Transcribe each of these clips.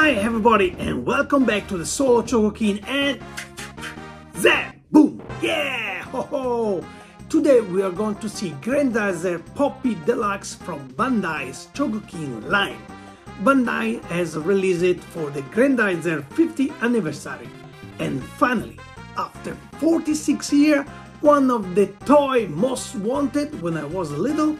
Hi everybody and welcome back to the solo Chogokin and Zap! Boom! Yeah! Ho ho! Today we are going to see Grendizer Poppy Deluxe from Bandai's Chogokin line. Bandai has released it for the Grendizer 50th anniversary. And finally, after 46 years, one of the toy most wanted when I was little,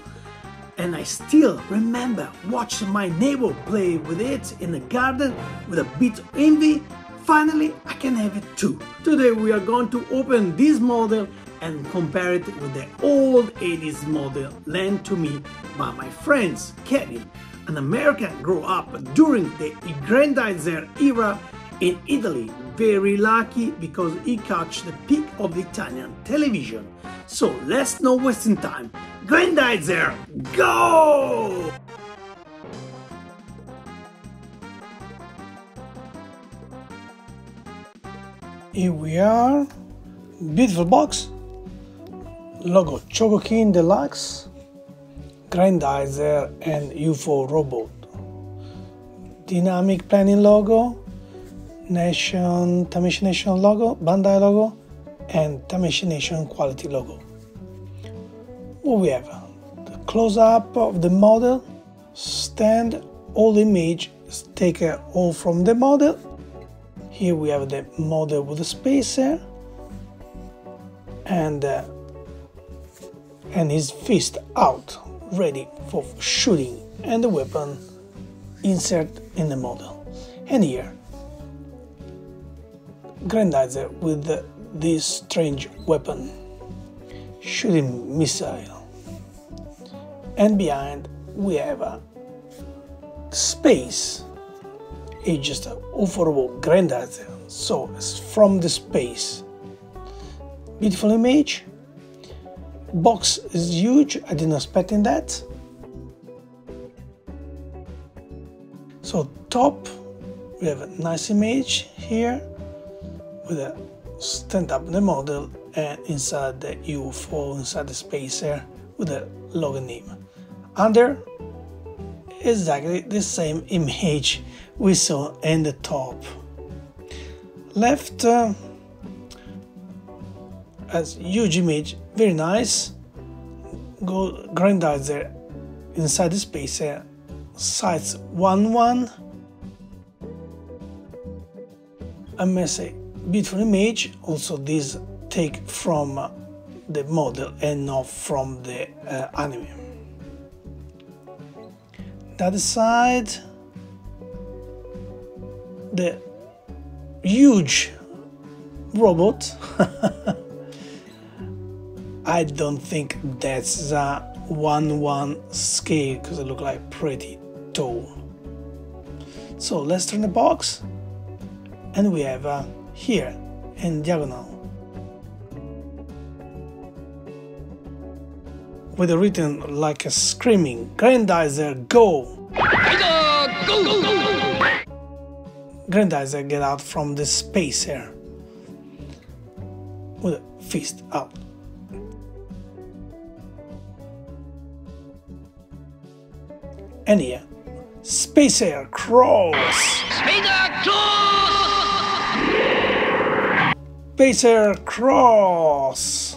and I still remember watching my neighbor play with it in the garden with a bit of envy. Finally, I can have it too. Today we are going to open this model and compare it with the old 80s model lent to me by my friends Kevin, an American grew up during the Grendizer era in Italy. Very lucky because he caught the peak of the Italian television. So let's not wasting time. Grendizer Go! Here we are. Beautiful box. Logo Chogokin Deluxe. Grendizer and UFO robot. Dynamic planning logo. Tameshi Nation logo. Bandai logo. And Tameshi Nation quality logo. What we have? The close-up of the model, stand, all image is taken all from the model. Here we have the model with the spacer and his fist out, ready for shooting, and the weapon insert in the model. And here, Grendizer with this strange weapon, shooting missile. And behind we have a space. It's just an overall Grendizer, so it's from the space. Beautiful image. Box is huge, I didn't expect that. So top, we have a nice image here with a stand up the model and inside the UFO, inside the spacer with a logo name. Under, exactly the same image we saw in the top. Left, as huge image, very nice. Go Grendizer inside the spacer, size 1-1. I must say, beautiful image. Also, this take from the model and not from the anime. The other side, the huge robot. I don't think that's a 1-1 scale because it looks like pretty tall. So let's turn the box and we have here in diagonal with a written like a screaming Grendizer Go! Grendizer get out from the spacer with a fist out. And here, spacer cross! Spacer cross!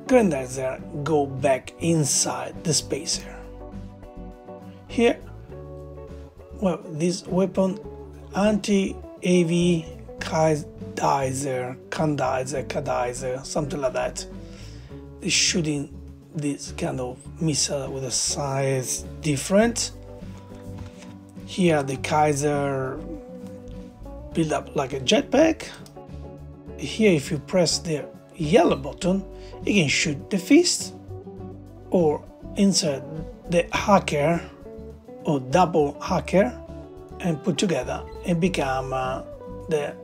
Grendizer go back inside the spacer. Here, well, this weapon anti-AV Kadizer, something like that. They're shooting this kind of missile with a size different. Here the Kaiser build up like a jetpack. Here if you press the yellow button, you can shoot the fist or insert the hacker or double hacker and put together and become the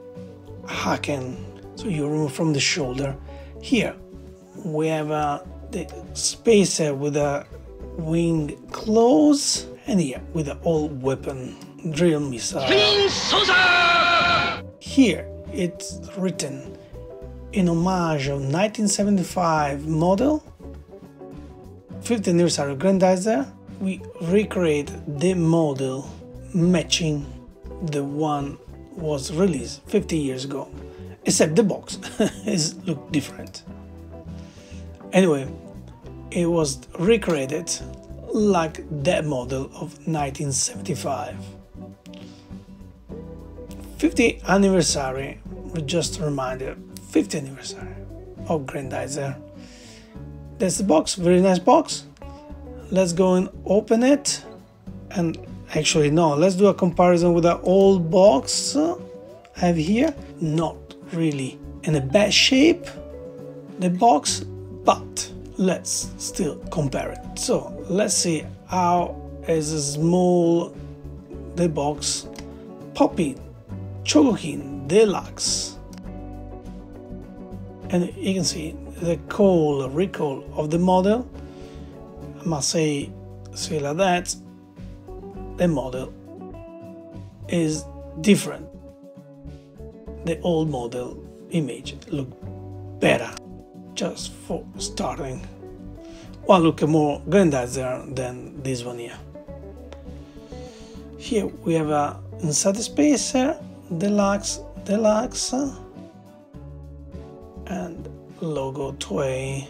hacken. So you remove from the shoulder. Here we have the spacer with a wing close, and here with the old weapon drill missile. Here it's written in homage of 1975 model 50th anniversary Grendizer. We recreate the model matching the one was released 50 years ago, except the box is look different. Anyway, it was recreated like that model of 1975. 50th anniversary, just a reminder, 50th anniversary of Grendizer. That's the box, very nice box. Let's go and open it. And actually no, let's do a comparison with the old box I have here. Not really in a bad shape, the box, but let's still compare it. So let's see how is small the box Poppy Chogokin Deluxe. And you can see the recall of the model. I must say like that, the model is different. The old model image look better, just for starting. One look more Grendizer than this one here. Here we have a inside the spacer, Deluxe, and logo toy.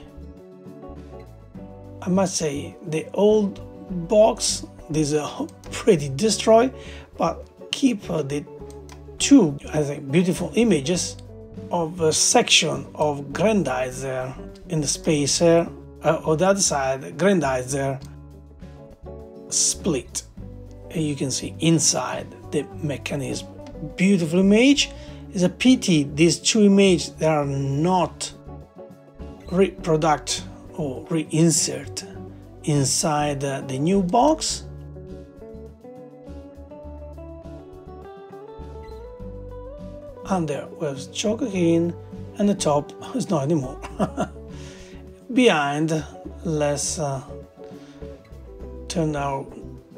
I must say the old box, these are pretty destroyed, but keep the two, I think, beautiful images of a section of Grendizer in the spacer. On the other side, Grendizer split. And you can see inside the mechanism. Beautiful image. It's a pity these two images they are not reproduced or reinsert inside the new box. And there was Chogokin, and the top is not anymore. Behind, let's turn our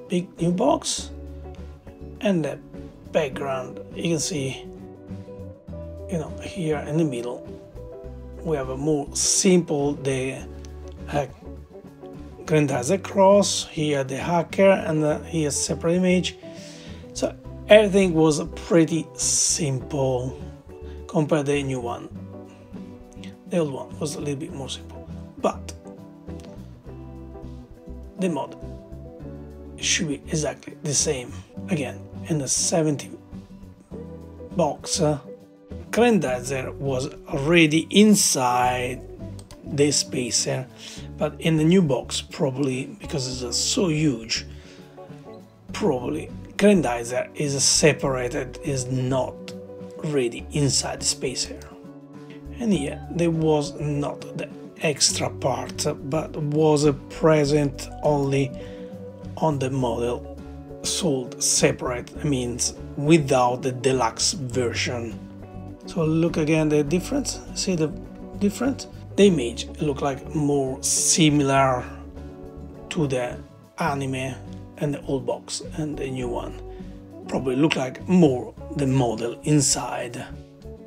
big new box, and the background you can see, here in the middle we have a more simple Grendizer cross, here the hacker, and here separate image. So everything was pretty simple compared to the new one. The old one was a little bit more simple, but the model should be exactly the same. Again, in the 70 box, Grendizer was already inside the spacer, but in the new box, probably because it's so huge, probably Grendizer is separated, is not really inside the spacer. And here there was not the extra part, but was present only on the model sold separate, means without the deluxe version. So look again the difference, see the difference? The image look like more similar to the anime and the old box, and the new one probably look like more the model inside.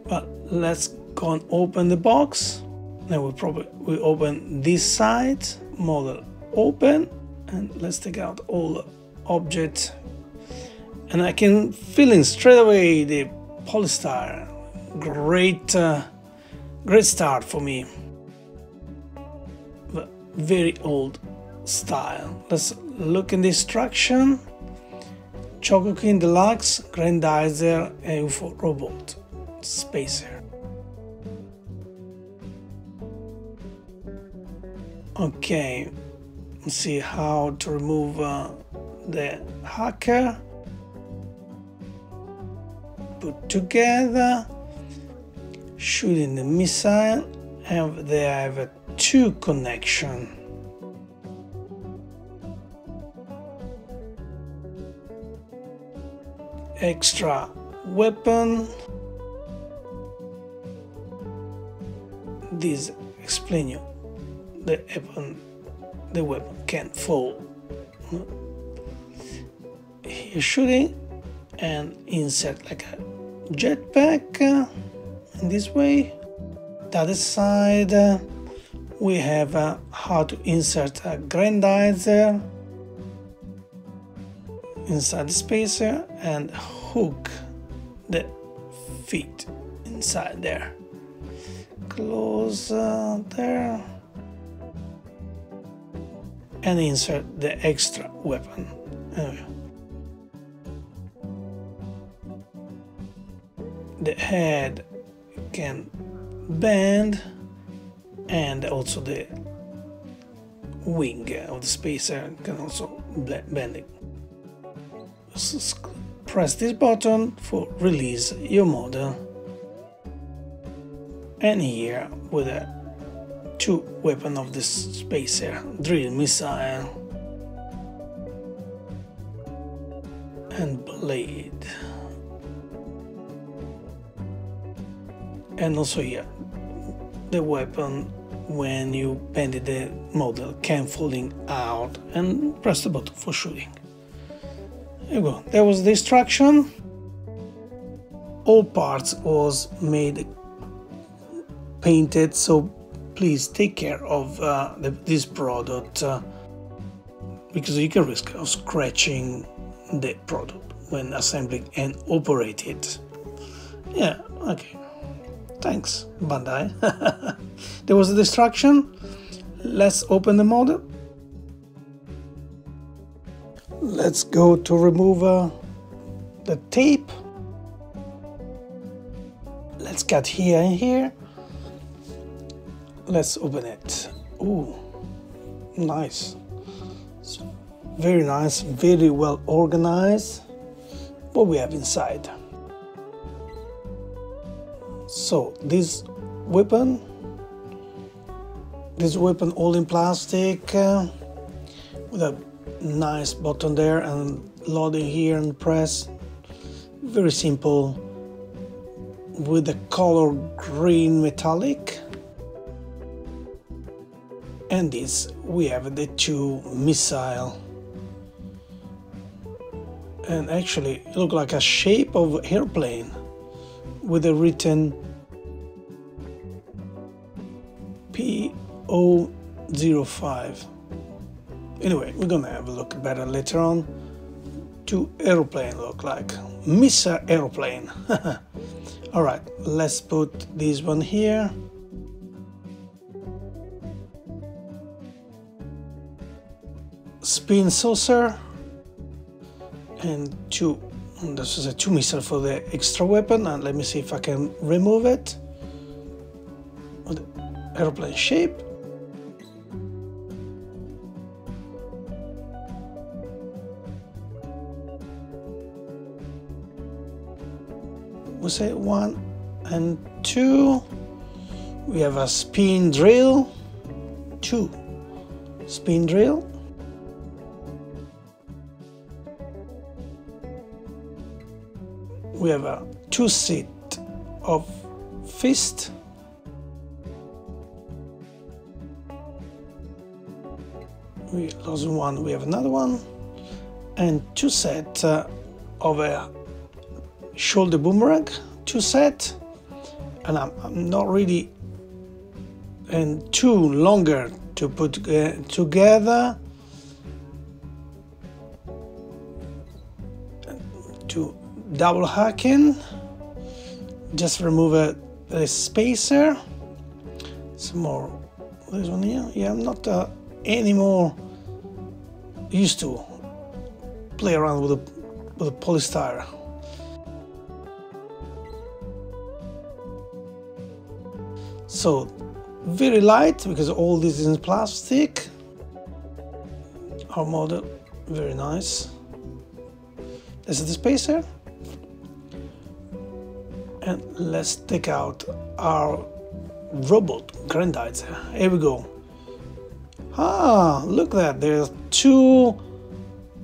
But let's go and open the box. Now we open this side, model open, and let's take out all the object, and I can feel straight away the polystyrene. Great start for me, but very old style. Let's look in the instruction. Chogokin Deluxe, Grendizer, and UFO robot spacer. Okay, let's see how to remove the hacker. Put together, shooting the missile, and they have two connections. Extra weapon. This explain you the weapon can fall. Here shooting and insert like a jetpack in this way. The other side we have how to insert a Grendizer. inside the spacer and hook the feet inside there. Close there and insert the extra weapon. The head can bend, and also the wing of the spacer can also bend it. Press this button for release your model, and here with the two weapons of the spacer, drill missile and blade, and also here the weapon when you bend the model can falling out, and press the button for shooting. There you go. There was the instruction. All parts was made painted, so please take care of this product because you can risk of scratching the product when assembling and operate it. Yeah, okay. Thanks, Bandai. There was the instruction. Let's open the model. Let's go to remove the tape. Let's cut here and here. Let's open it. Ooh, nice. So, very nice, very well organized. What we have inside. So this weapon all in plastic with a nice button there and loading here and press. Very simple with the color green metallic. And this we have the two missile, and actually it look like a shape of airplane with a written P005. Anyway, we're gonna have a look better later on. Two aeroplane look like missile aeroplane. All right, let's put this one here. Spin saucer and two. This is a two missile for the extra weapon, and let me see if I can remove it with the aeroplane shape. We say 1 and 2. We have a spin drill, 2 spin drill. We have a 2 set of fist. We lost one, we have another one, and 2 set of a shoulder boomerang, 2 set, and I'm not really, and 2 longer to put together, to double hacking. Just remove the spacer. Some more. This one here. Yeah, I'm not anymore used to play around with the polystyrene. So very light because all this is in plastic. Our model, very nice. This is the spacer. And let's take out our robot Grendizer. Here we go. Ah, look at that. There's 2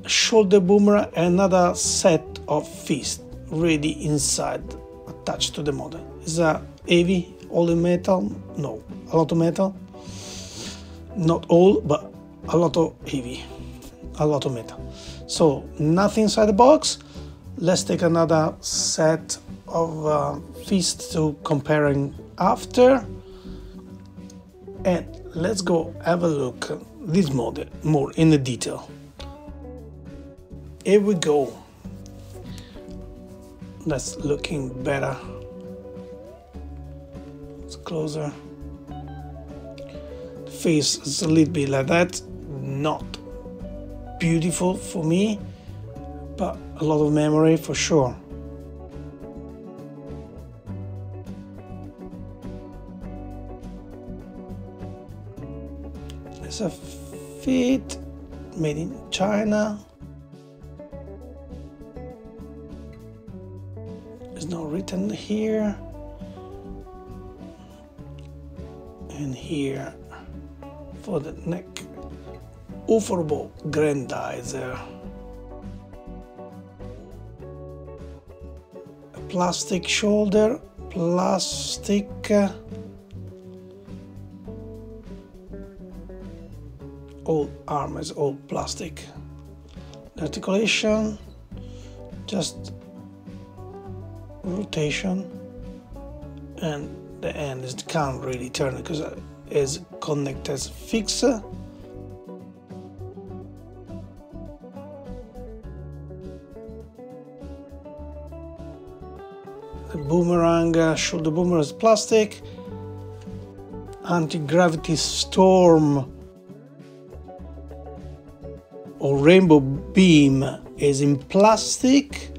shoulder boomerang and another set of fists ready inside, attached to the model. Is that heavy? All in metal? No, a lot of metal. Not all, but a lot of heavy. A lot of metal. So nothing inside the box. Let's take another set of fists to comparing after, and let's go have a look at this model more in the detail. Here we go. That's looking better. It's closer. The face is a little bit like that. Not beautiful for me, but a lot of memory for sure. It's a feet made in China. It's not written here. And here for the neck. Uforobo Grendizer. A plastic shoulder, plastic. All arm is all plastic. The articulation, just rotation, and the end is can't really turn because it is connected as fixed. The boomerang, shoulder boomerang is plastic. Anti-gravity storm or rainbow beam is in plastic.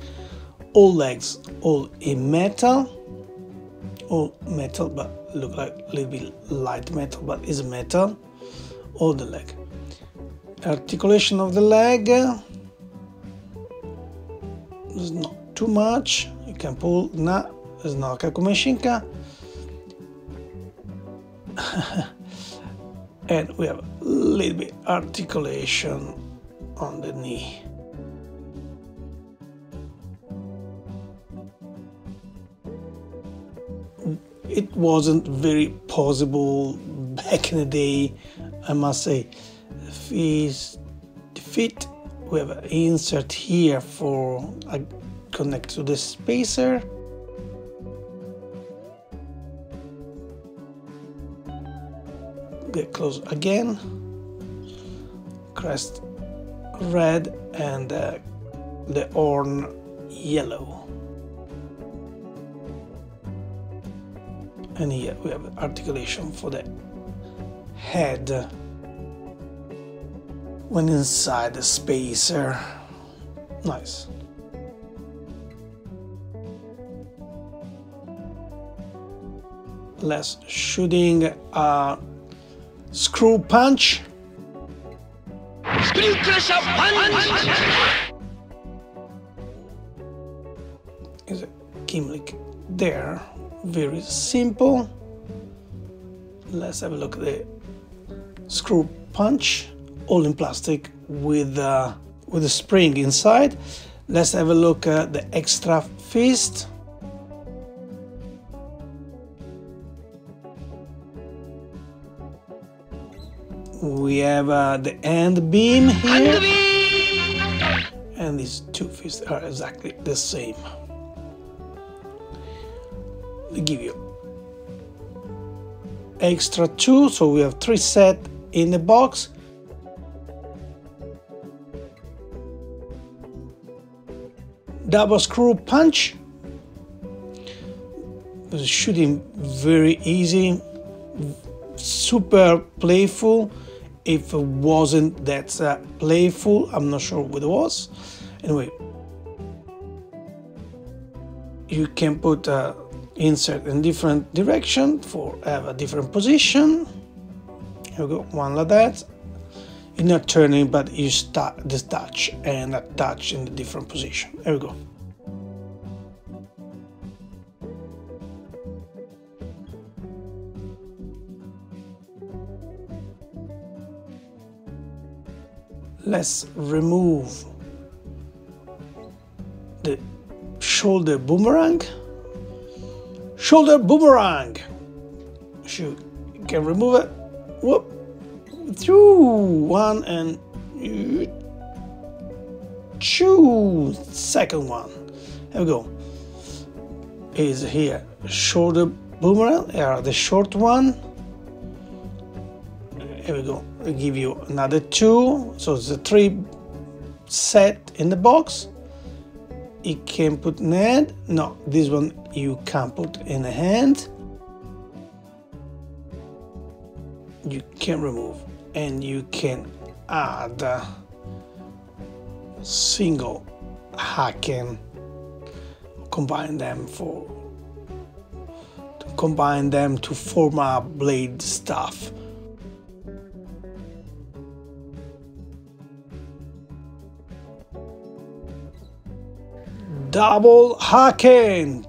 All legs all in metal. All metal, but look like a little bit light metal, but is metal. All the leg. Articulation of the leg is not too much. You can pull, it's not как у машинка. And we have a little bit articulation on the knee. It wasn't very possible back in the day, I must say. The feet, we have an insert here for connect to the spacer. Get close again. Crest red and the horn yellow. And here we have articulation for the head when inside the spacer. Nice. Less shooting a screw punch. Screw crusher punch! Is a gimmick there. Very simple. Let's have a look at the screw punch, all in plastic with a spring inside. Let's have a look at the extra fist. We have the end beam here, and these two fists are exactly the same. They give you extra two, so we have 3 sets in the box. Double screw punch. Shooting very easy, super playful. If it wasn't that playful, I'm not sure what it was. Anyway, you can put insert in different direction for have a different position. Here we go, one like that. You're not turning, but you start detach and attach in the different position. There we go. Let's remove the shoulder boomerang. Shoulder boomerang. You can remove it. Whoop. Through one and two. Second one. There we go. Is here shoulder boomerang. Here the short one. Here we go. I'll give you another two. So it's a 3 set in the box. You can put in hand. No, this one you can't put in a hand. You can remove, and you can add a single Chogokin. Combine them to form a blade staff. Double Chogokin.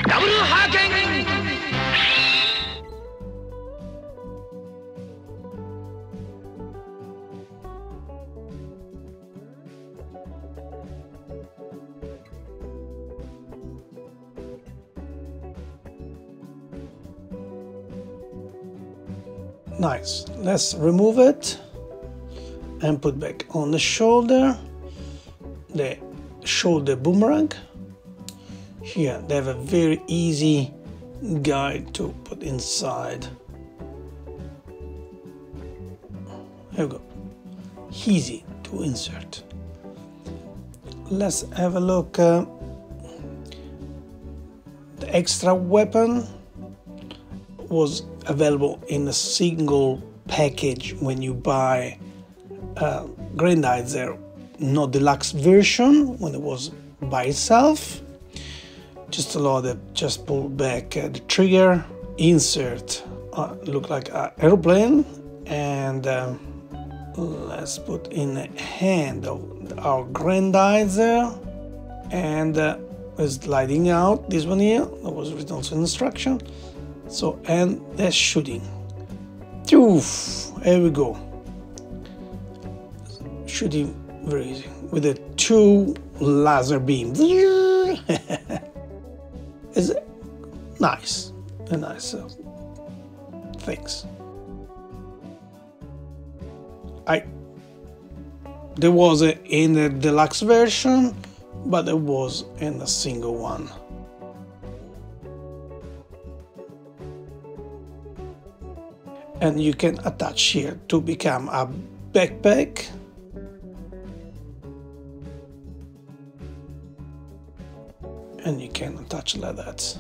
Double Chogokin. Nice. Let's remove it and put back on the shoulder, the shoulder boomerang. Here they have a very easy guide to put inside. There we go. Easy to insert. Let's have a look. The extra weapon was available in a single package when you buy Grendizer, not deluxe version, when it was by itself. Just allow that, just pull back the trigger, insert, look like an aeroplane, and let's put in the hand of our Grendizer, and it's sliding out. This one here, that was written also in instruction. So, and that's shooting. Oof, here we go. Shooting very easy with the 2 laser beams. It's nice, a nice things. There was in the deluxe version, but there was in a single one. And you can attach here to become a backpack. And you can attach like that.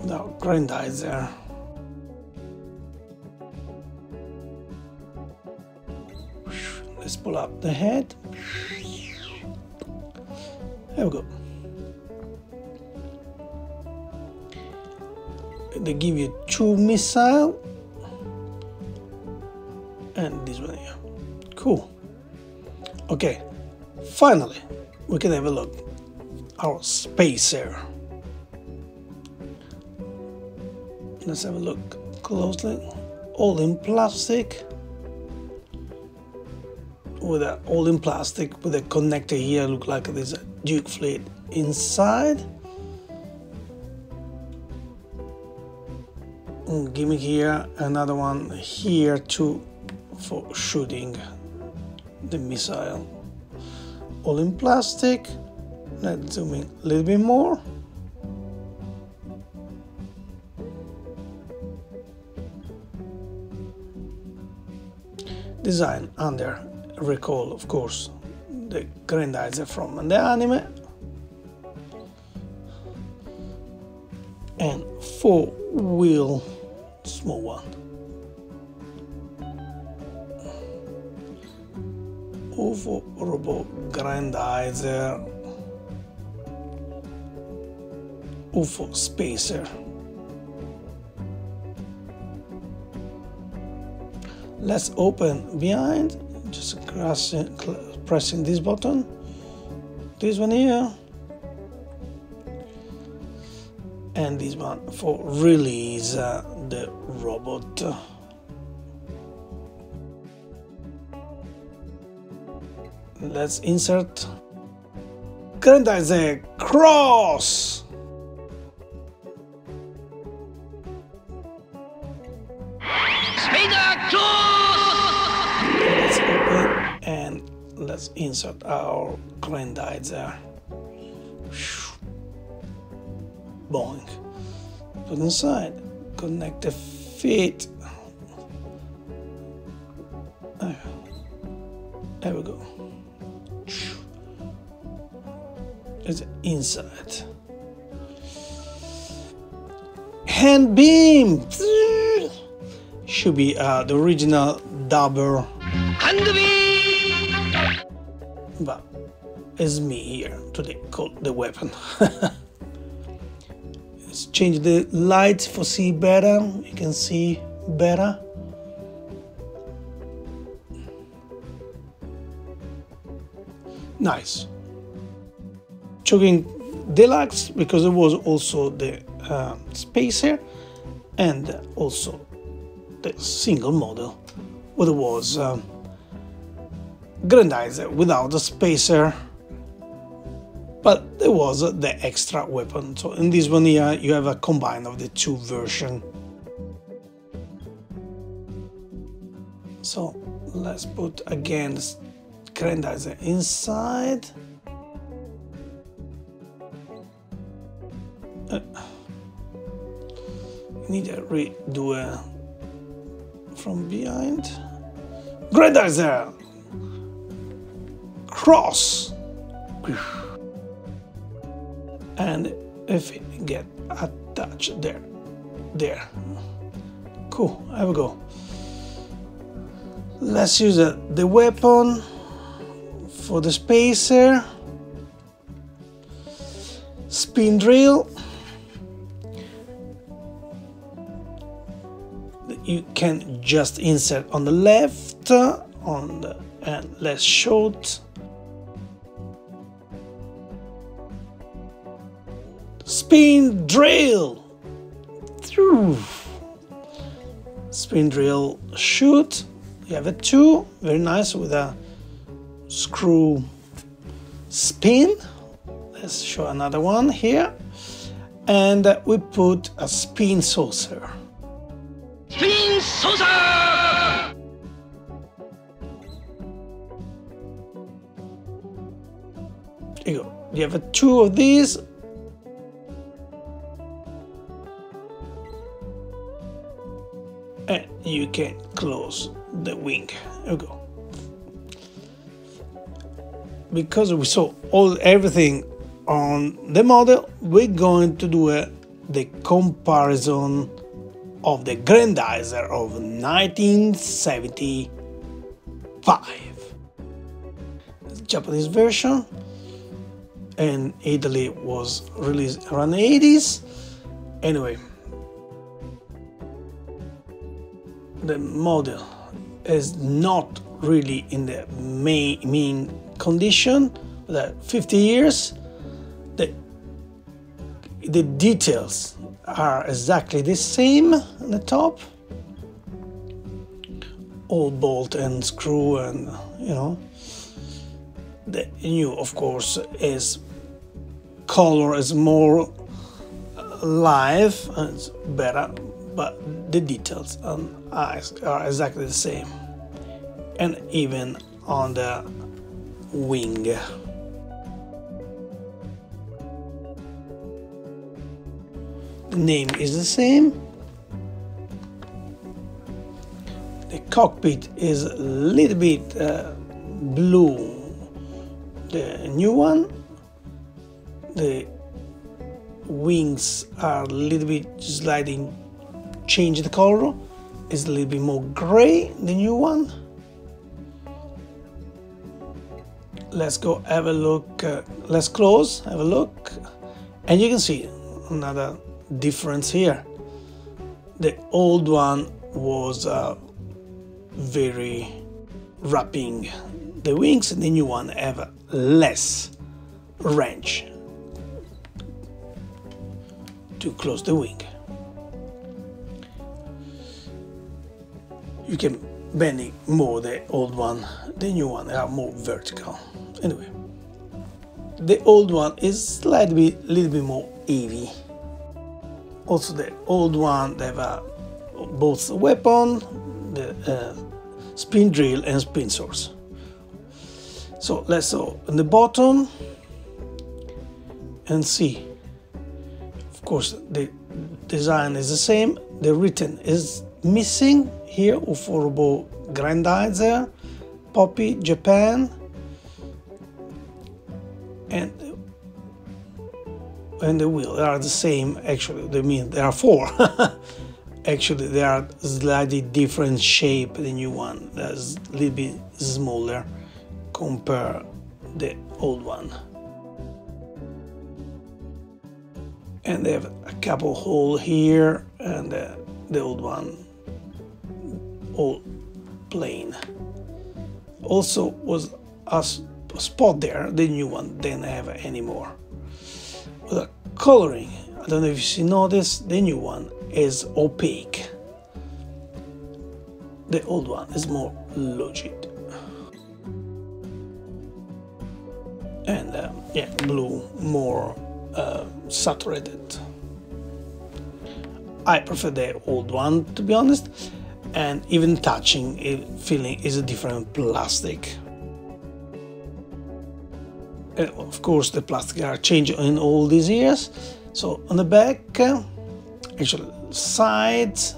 Now, Grendizer. Let's pull up the head. There we go. They give you 2 missiles and this one here. Cool. Okay, finally we can have a look. Our spacer. Let's have a look closely. All in plastic. With a connector here. Look like there's a Duke fleet inside. Give me here another one here too for shooting the missile. All in plastic. Let's zoom in a little bit more. Design under recall, of course, the Grendizer from the anime. And 4-wheel small one. UFO Robo Grendizer. UFO Spacer. Let's open behind, just pressing this button, this one here, and this one for release the robot. Let's insert Grendizer Cross. Let's open and let's Let's insert our Grendizer. Boink. Put inside. Connect the feet. There we go. It's inside. Hand beam should be the original double, Hand beam! but it's me here today called the weapon. Let's change the lights for see better. You can see better. Nice. Chogokin Deluxe, because it was also the spacer and also the single model where it was Grendizer without the spacer, but there was the extra weapon. So in this one here you have a combine of the two versions. So let's put again Grendizer inside. Need to redo it from behind. Grendizer cross, and if it get attached there. Cool. There we go. Let's use the weapon for the spacer. Spin drill. You can just insert on the left, and let's short. Spin drill. Spin drill shoot. You have a two, very nice with a screw spin. Let's show another one here, and we put a spin saucer. Spin saucer! There you go. You have two of these. And you can close the wing. There we go. Because we saw everything on the model, we're going to do the comparison of the Grendizer of 1975. The Japanese version in Italy was released around the 80s. Anyway, the model is not really in the main condition. That 50 years, the details are exactly the same on the top, all bolt and screw, and you know, the new of course is color is more live and it's better, but the details on eyes are exactly the same, and even on the wing. The name is the same. The cockpit is a little bit blue, the new one. The wings are a little bit sliding, change the color. It's a little bit more gray, the new one. Let's go have a look. Let's close, have a look, and you can see another difference here. The old one was very wrapping the wings, and the new one have less range to close the wing. You can bend it more, the old one, the new one are more vertical. Anyway, the old one is little bit more heavy. Also, the old one they have both weapon, the spin drill and spin source. So let's go on the bottom and see. Of course, the design is the same. The written is missing here. Uforobo Grendizer, Poppy, Japan, and the wheel are the same. Actually, they mean there are four. Actually, they are slightly different shape. The new one that's a little bit smaller compared the old one. And they have a couple hole here, and the old one all plain. Also was a spot there. The new one didn't have any more. With the coloring, I don't know if you notice, the new one is opaque. The old one is more lucid. And yeah, blue more saturated. I prefer the old one, to be honest, and even touching it, feeling is a different plastic. And of course, the plastic are changing in all these years. So on the back, actually sides,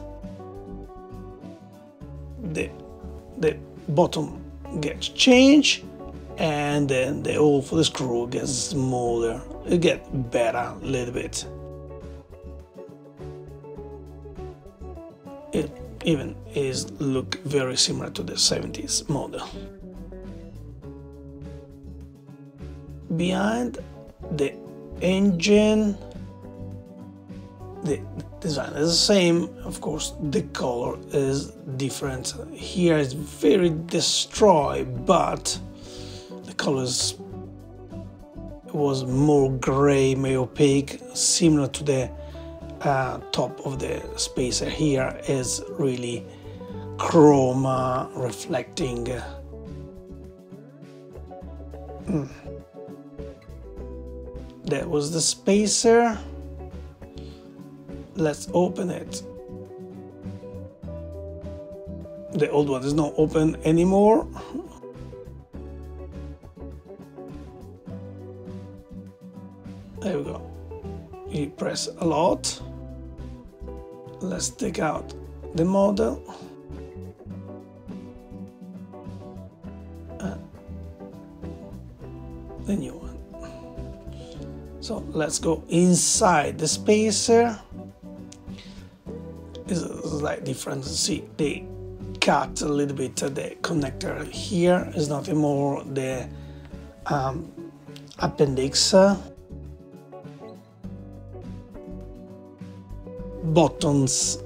the bottom gets changed, and then the hole for the screw gets smaller. It gets better a little bit. It even look very similar to the 70s model. Behind the engine, the design is the same. Of course, the color is different. Here it's very destroyed, but the colors was more gray, more opaque, similar to the top of the spacer. Here is really chroma reflecting. That was the spacer. Let's open it. The old one is not open anymore. There we go. You press a lot. Let's take out the model. The new one. So let's go inside the spacer. It's a slight difference. See, they cut a little bit the connector here. It's not anymore the appendix. Buttons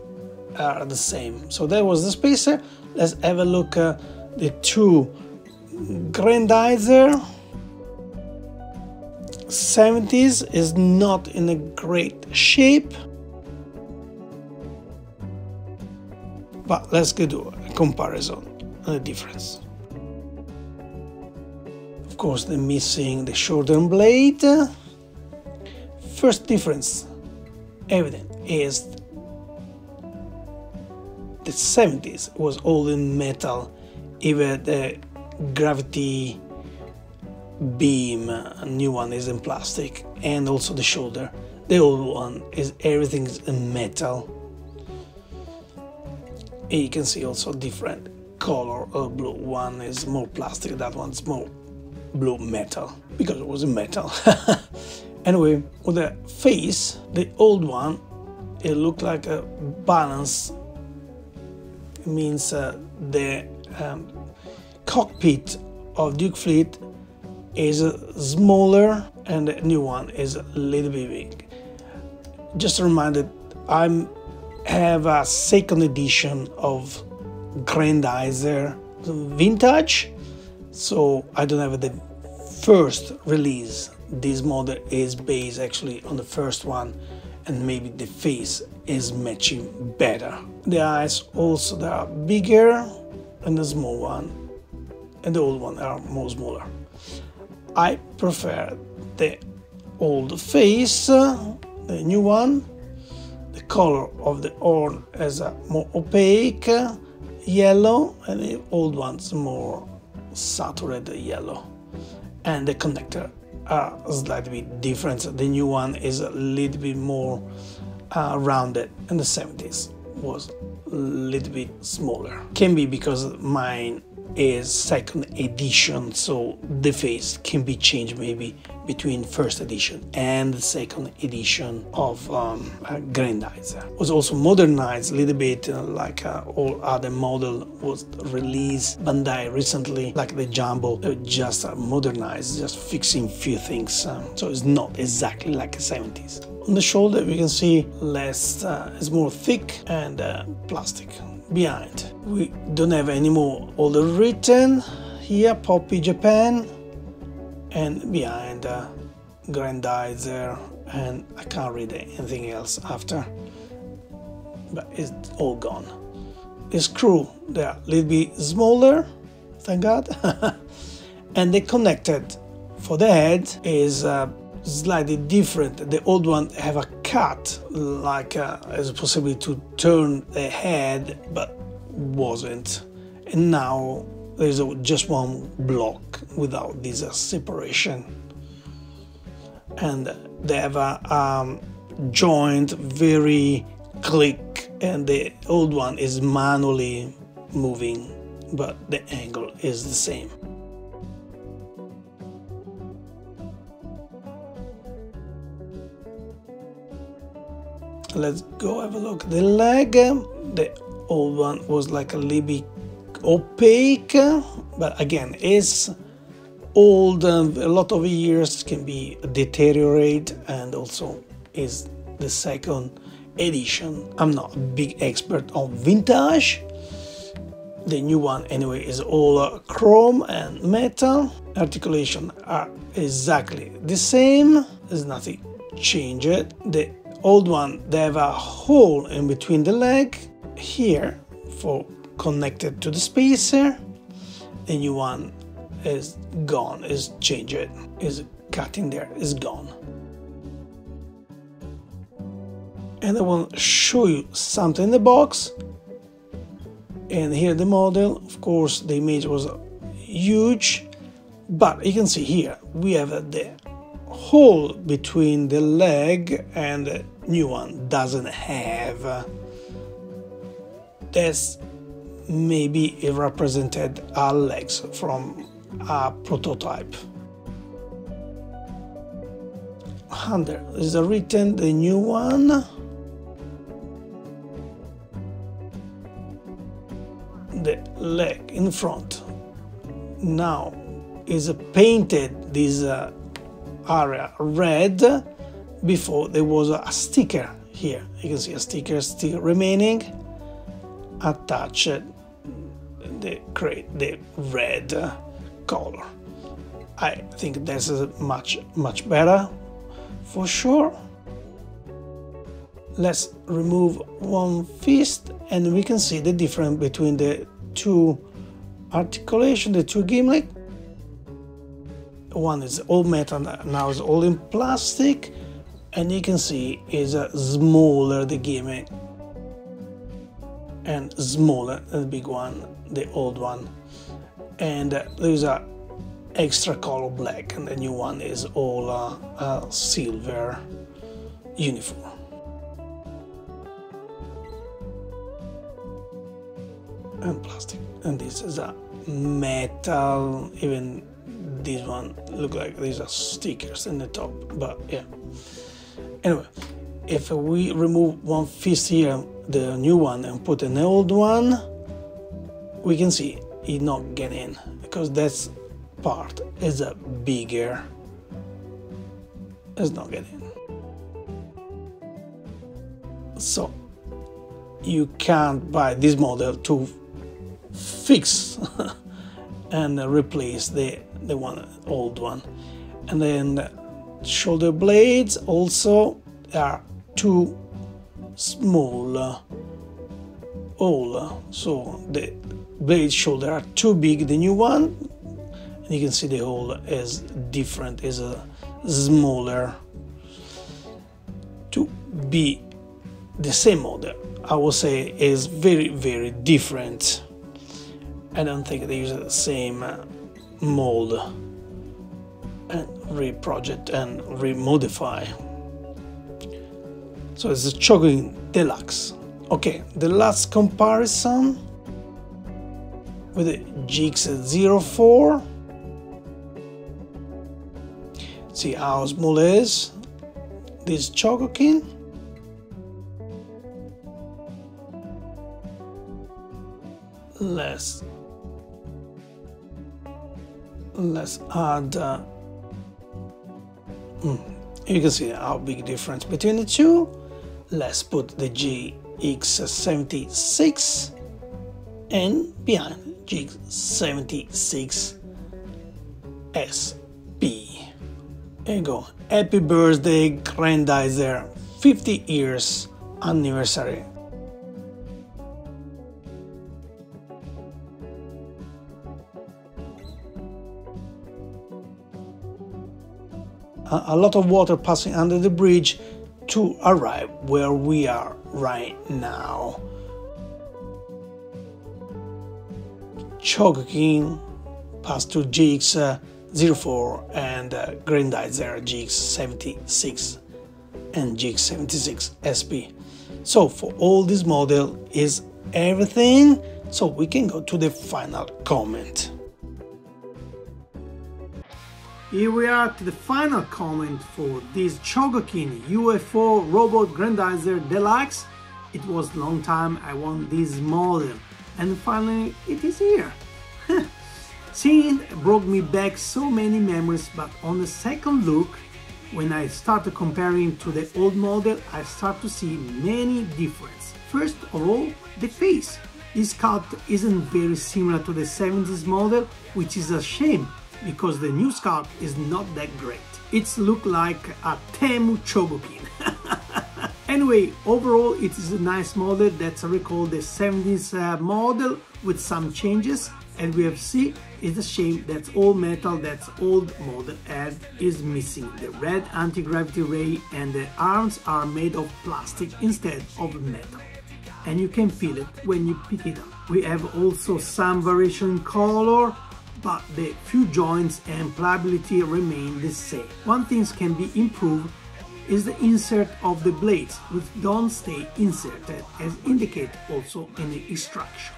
are the same. So that was the spacer. Let's have a look at the two Grendizer. 70s is not in a great shape, but let's go do a comparison and a difference. Of course, they're missing the shoulder blade. First difference evident is the 70s was all in metal, even the gravity beam, a new one is in plastic, and also the shoulder. The old one is everything is in metal. And you can see also different color of blue. One is more plastic, that one's more blue metal, because it was in metal. Anyway, with the face, the old one, it looked like a balance. It means the cockpit of Duke Fleet is smaller, and the new one is a little bit big. Just a reminder, I have a second edition of Grendizer vintage, so I don't have the first release. This model is based actually on the first one, and maybe the face is matching better. The eyes also, they are bigger, and the small one and the old one are more smaller. I prefer the old face, the new one. The color of the horn is a more opaque yellow, and the old one's more saturated yellow. and the connector are slightly different. The new one is a little bit more rounded, and the 70s was a little bit smaller. Can be because mine is second edition, so the face can be changed maybe between first edition and the second edition of Grendizer. Was also modernized a little bit, like all other model was released Bandai recently, like the Jumbo, just modernized, just fixing few things, so it's not exactly like the 70s. On the shoulder we can see less, it's more thick and plastic. Behind we don't have any more all the written here, Poppy Japan, and behind Grendizer, and I can't read anything else after, but it's all gone. The screw, they are a little bit smaller, thank God, and the connected for the head is slightly different. The old one have a cut, like as a possibility to turn the head, but wasn't, and now there's just one block without this separation, and they have a joint very click, and the old one is manually moving, but the angle is the same. Let's go have a look at the leg. The old one was like a little bit opaque, but again, it's old, a lot of years, can be deteriorate, and also is the second edition. I'm not a big expert on vintage. The new one anyway is all chrome and metal. Articulation are exactly the same, there's nothing changed. The old one, they have a hole in between the leg here for connected to the spacer. The new one is gone, is changed, is cut in there, is gone. And I will show you something in the box. And here the model, of course the image was huge, but you can see here we have the hole between the leg, and the new one doesn't have. That's maybe it represented our legs from a prototype. Under is written the new one. The leg in front now is painted this area red. Before there was a sticker here, you can see a sticker still remaining attached, the red color. I think this is much better for sure. Let's remove one fist and we can see the difference between the two articulation, the two gimlet. One is all metal, now is all in plastic, and you can see is smaller the gimmick and smaller than the big one, the old one. And there's a extra color black, and the new one is all silver uniform. And plastic, and this is a metal. Even this one look like these are stickers in the top, but yeah. Anyway, if we remove one fist here, the new one, and put an old one, we can see it not get in because that part is a bigger. It's not getting in. So you can't buy this model to fix and replace the old one. And then shoulder blades also are too small, so the blade shoulder are too big, the new one, and you can see the hole is different, is smaller. To be the same model, I would say is very different. I don't think they use the same mold. and reproject and remodify. So it's a Chogokin Deluxe. Okay, the last comparison with the GX04. See how small it is, this Chogokin. Let's add, you can see how big difference between the two. Let's put the GX76 and behind GX76 SP. There you go. Happy birthday, Grendizer, 50 years anniversary. A lot of water passing under the bridge to arrive where we are right now. Chogokin passed to GX04 and Grendizer GX76 and GX76 SP. So for all this model is everything, so we can go to the final comment. Here we are to the final comment for this Chogokin UFO Robot Grendizer Deluxe. It was a long time I want this model, and finally it is here. Seeing it brought me back so many memories, but on the second look, when I started comparing to the old model, I start to see many differences. First of all, the face. This sculpt isn't very similar to the 70s model, which is a shame, because the new sculpt is not that great. It's look like a Temu Chogokin. Anyway, overall it is a nice model that's recall the 70s model with some changes, and we have seen it's a shame that's all metal, that's old model, and is missing the red anti-gravity ray, and the arms are made of plastic instead of metal, and you can feel it when you pick it up. We have also some variation in color, but the few joints and pliability remain the same. One thing can be improved is the insert of the blades, which don't stay inserted as indicated also in the instruction.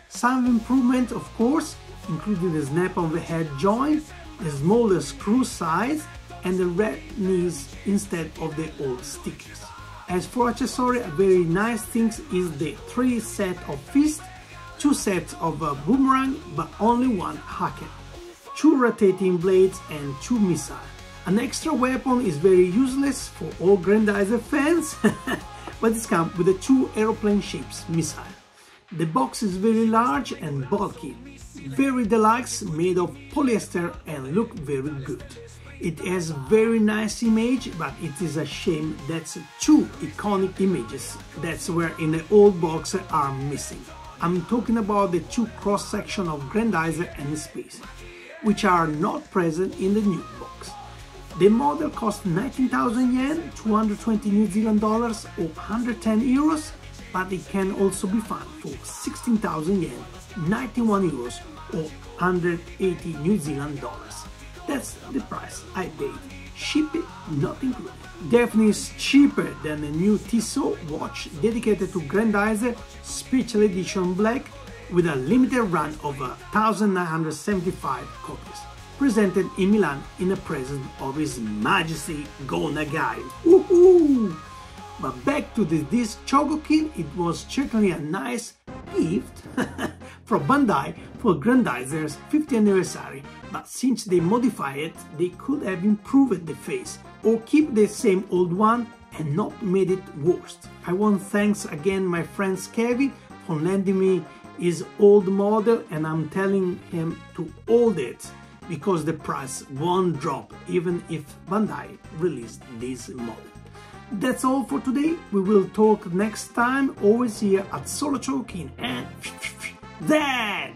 Some improvement, of course, including the snap of the head joint, the smaller screw size, and the red knees instead of the old stickers. As for accessory, a very nice thing is the 3 set of fists, 2 sets of boomerang, but only 1 hacket, 2 rotating blades and 2 missiles. An extra weapon is very useless for all Grendizer fans, but it comes with the 2 aeroplane shapes missile. The box is very large and bulky, very deluxe, made of polyester and look very good. It has very nice image, but it is a shame that 2 iconic images that's where in the old box are missing. I'm talking about the 2 cross-section of Grendizer and Space, which are not present in the new box. The model costs 19,000 yen, 220 New Zealand dollars or 110 euros, but it can also be found for 16,000 yen, 91 euros or 180 New Zealand dollars. That's the price I paid, shipping not included. Definitely is cheaper than the new Tissot watch dedicated to Grendizer Special Edition Black with a limited run of 1,975 copies, presented in Milan in the presence of His Majesty Go Nagai. Woohoo! But back to this Chogokin, it was certainly a nice gift from Bandai for Grendizer's 50th anniversary, but since they modified it, they could have improved the face or keep the same old one and not made it worse. I want to thanks again my friend Kevin for lending me his old model, and I'm telling him to hold it because the price won't drop even if Bandai released this model. That's all for today. We will talk next time, always here at Solo Chogokin and that!